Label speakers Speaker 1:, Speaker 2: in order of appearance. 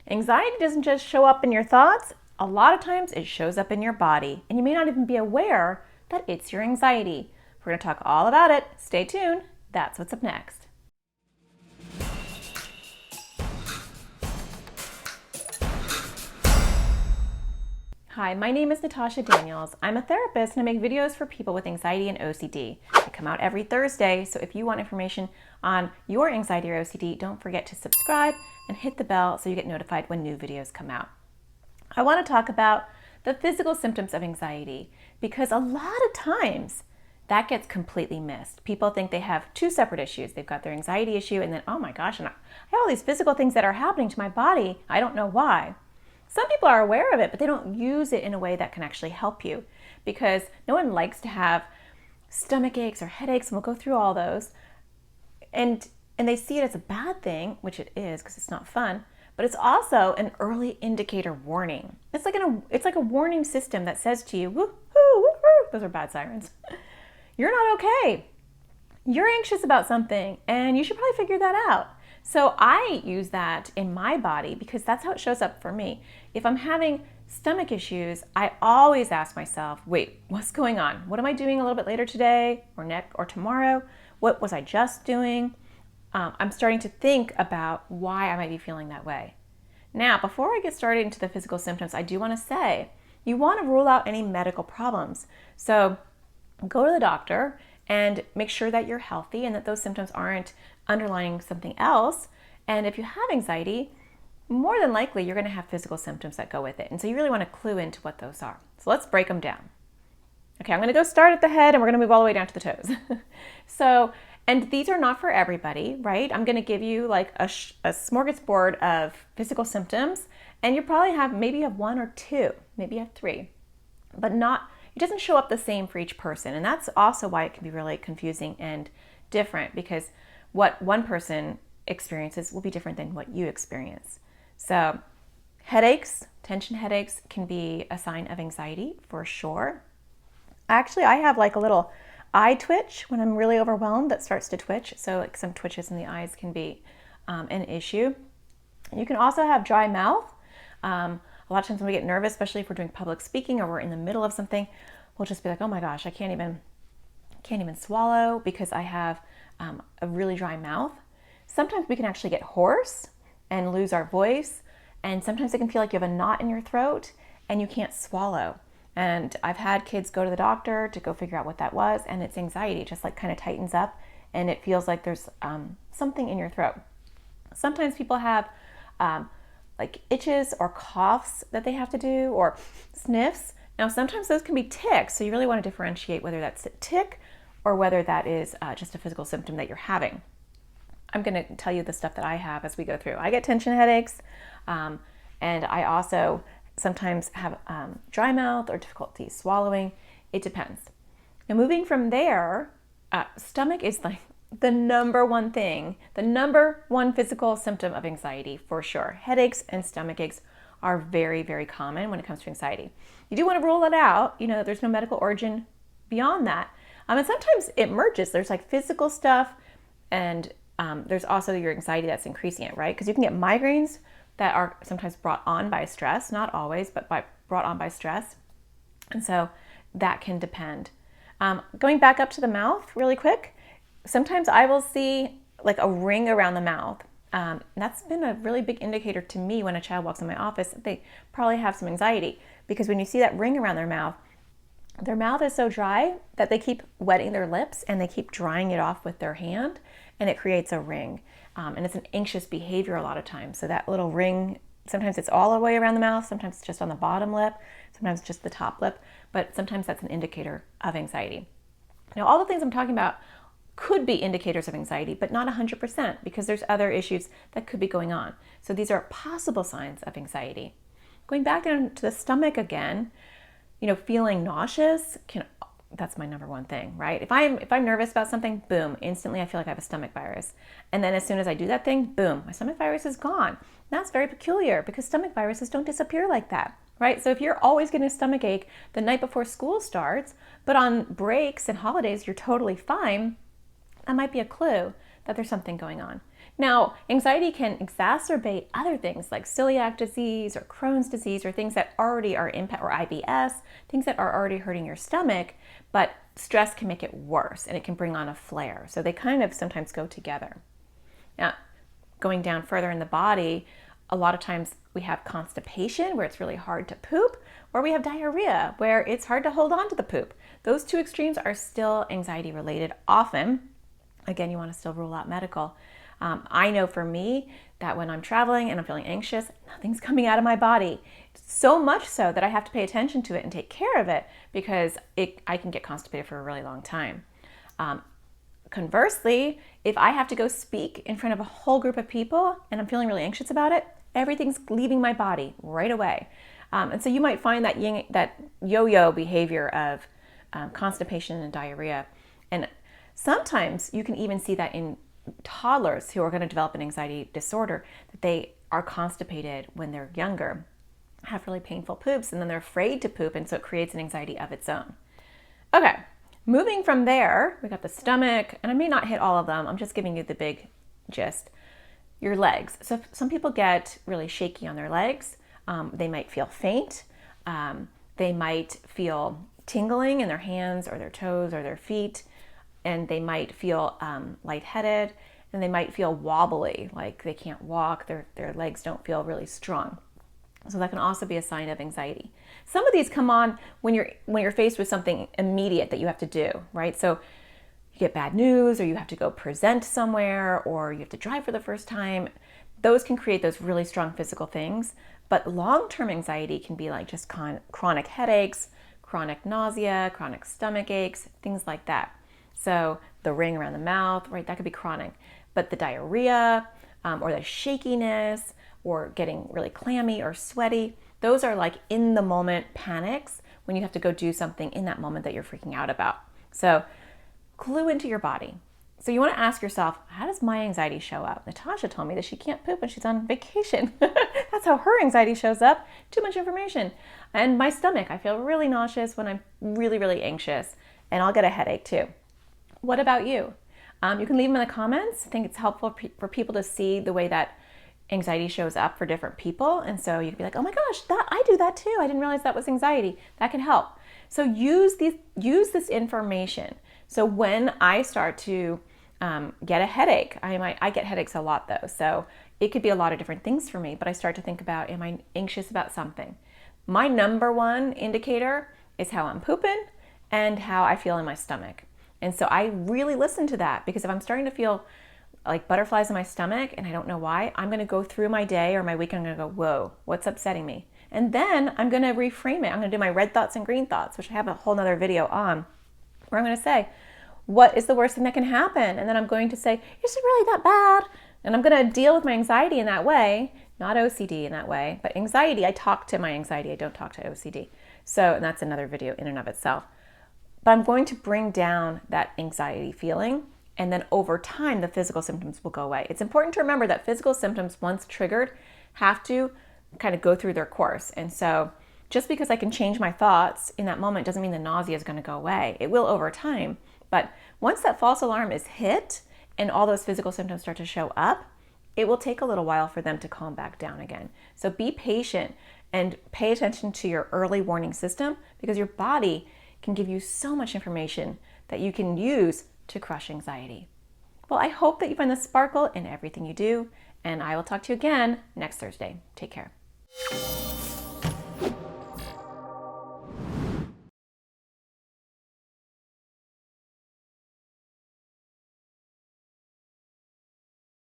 Speaker 1: Anxiety doesn't just show up in your thoughts. A lot of times it shows up in your body, and you may not even be aware that it's your anxiety. We're going to talk all about it. Stay tuned. That's what's up next. Hi, my name is Natasha Daniels. I'm a therapist and I make videos for people with anxiety and OCD. They come out every Thursday, so if you want information on your anxiety or OCD, don't forget to subscribe and hit the bell so you get notified when new videos come out. I want to talk about the physical symptoms of anxiety because a lot of times that gets completely missed. People think they have two separate issues. They've got their anxiety issue and then, oh my gosh, and I have all these physical things that are happening to my body. I don't know why. Some people are aware of it, but they don't use it in a way that can actually help you because no one likes to have stomach aches or headaches, and we'll go through all those. And they see it as a bad thing, which it is because it's not fun, but it's also an early indicator warning. It's like a warning system that says to you, woo-hoo, woo-hoo. Those are bad sirens. You're not okay. You're anxious about something, and you should probably figure that out. So I use that in my body because that's how it shows up for me. If I'm having stomach issues, I always ask myself, wait, what's going on? What am I doing a little bit later today or next or tomorrow? What was I just doing? I'm starting to think about why I might be feeling that way. Now, before I get started into the physical symptoms, I do want to say you want to rule out any medical problems. So go to the doctor and make sure that you're healthy and that those symptoms aren't underlying something else. And if you have anxiety, more than likely you're going to have physical symptoms that go with it. And so you really want to clue into what those are. So let's break them down. Okay, I'm going to go start at the head and we're going to move all the way down to the toes. And these are not for everybody, right? I'm going to give you like a smorgasbord of physical symptoms, and you probably maybe have one or two, maybe you have three, but it doesn't show up the same for each person. And that's also why it can be really confusing and different because what one person experiences will be different than what you experience. So headaches, tension headaches can be a sign of anxiety for sure. Actually, I have like a little eye twitch when I'm really overwhelmed that starts to twitch. So like some twitches in the eyes can be an issue. You can also have dry mouth. A lot of times when we get nervous, especially if we're doing public speaking or we're in the middle of something, we'll just be like, oh my gosh, I can't even swallow because I have a really dry mouth. Sometimes we can actually get hoarse and lose our voice. And sometimes it can feel like you have a knot in your throat and you can't swallow. And I've had kids go to the doctor to go figure out what that was, and it's anxiety. It just like kind of tightens up and it feels like there's something in your throat. Sometimes people have like itches or coughs that they have to do or sniffs. Now, sometimes those can be ticks, so you really want to differentiate whether that's a tick or whether that is just a physical symptom that you're having. I'm going to tell you the stuff that I have as we go through. I get tension headaches, and I also sometimes have dry mouth or difficulty swallowing. It depends. Now, moving from there, stomach is like the number one thing, the number one physical symptom of anxiety for sure. Headaches and stomach aches are very, very common when it comes to anxiety. You do want to rule it out. There's no medical origin beyond that. And sometimes it merges. There's like physical stuff and there's also your anxiety that's increasing it, right? Because you can get migraines that are sometimes brought on by stress, not always, but brought on by stress. And so that can depend. Going back up to the mouth really quick, sometimes I will see like a ring around the mouth. And that's been a really big indicator to me when a child walks in my office. They probably have some anxiety because when you see that ring around their mouth is so dry that they keep wetting their lips and they keep drying it off with their hand and it creates a ring. And it's an anxious behavior a lot of times. So that little ring, sometimes it's all the way around the mouth, sometimes it's just on the bottom lip, sometimes just the top lip, but sometimes that's an indicator of anxiety. Now, all the things I'm talking about could be indicators of anxiety, but not 100% because there's other issues that could be going on. So these are possible signs of anxiety. Going back down to the stomach again, feeling nauseous that's my number one thing, right? If I'm nervous about something, boom, instantly I feel like I have a stomach virus. And then as soon as I do that thing, boom, my stomach virus is gone. And that's very peculiar because stomach viruses don't disappear like that, right? So if you're always getting a stomach ache the night before school starts, but on breaks and holidays you're totally fine, that might be a clue that there's something going on. Now, anxiety can exacerbate other things like celiac disease or Crohn's disease or things that already are or IBS, things that are already hurting your stomach, but stress can make it worse and it can bring on a flare. So they kind of sometimes go together. Now, going down further in the body, a lot of times we have constipation where it's really hard to poop, or we have diarrhea where it's hard to hold on to the poop. Those two extremes are still anxiety related often. Again, you want to still rule out medical. I know for me that when I'm traveling and I'm feeling anxious, nothing's coming out of my body. So much so that I have to pay attention to it and take care of it because I can get constipated for a really long time. Conversely, if I have to go speak in front of a whole group of people and I'm feeling really anxious about it, everything's leaving my body right away. And so you might find that yo-yo behavior of constipation and diarrhea. And sometimes you can even see that in toddlers who are going to develop an anxiety disorder, that they are constipated when they're younger, have really painful poops, and then they're afraid to poop, and so it creates an anxiety of its own. Okay, moving from there, we got the stomach, and I may not hit all of them, I'm just giving you the big gist. Your legs. So some people get really shaky on their legs. They might feel faint. They might feel tingling in their hands or their toes or their feet. And they might feel lightheaded, and they might feel wobbly, like they can't walk, their legs don't feel really strong. So that can also be a sign of anxiety. Some of these come on when you're faced with something immediate that you have to do, right? So you get bad news, or you have to go present somewhere, or you have to drive for the first time. Those can create those really strong physical things. But long-term anxiety can be like just chronic headaches, chronic nausea, chronic stomach aches, things like that. So the ring around the mouth, right, that could be chronic. But the diarrhea or the shakiness or getting really clammy or sweaty, those are like in the moment panics when you have to go do something in that moment that you're freaking out about. So clue into your body. So you want to ask yourself, how does my anxiety show up? Natasha told me that she can't poop when she's on vacation. That's how her anxiety shows up. Too much information. And my stomach, I feel really nauseous when I'm really, really anxious, and I'll get a headache too. What about you? You can leave them in the comments. I think it's helpful for people to see the way that anxiety shows up for different people. And so you can be like, oh my gosh, I do that too. I didn't realize that was anxiety. That can help. So use this information. So when I start to get a headache, I get headaches a lot though. So it could be a lot of different things for me, but I start to think about, am I anxious about something? My number one indicator is how I'm pooping and how I feel in my stomach. And so I really listen to that, because if I'm starting to feel like butterflies in my stomach and I don't know why, I'm going to go through my day or my week and I'm going to go, whoa, what's upsetting me? And then I'm going to reframe it. I'm going to do my red thoughts and green thoughts, which I have a whole nother video on, where I'm going to say, what is the worst thing that can happen? And then I'm going to say, is it really that bad? And I'm going to deal with my anxiety in that way, not OCD in that way, but anxiety. I talk to my anxiety. I don't talk to OCD. So, and that's another video in and of itself. But I'm going to bring down that anxiety feeling, and then over time, the physical symptoms will go away. It's important to remember that physical symptoms, once triggered, have to kind of go through their course. And so just because I can change my thoughts in that moment doesn't mean the nausea is going to go away. It will over time. But once that false alarm is hit and all those physical symptoms start to show up, it will take a little while for them to calm back down again. So be patient and pay attention to your early warning system, because your body can give you so much information that you can use to crush anxiety. Well, I hope that you find the sparkle in everything you do, and I will talk to you again next Thursday. Take care.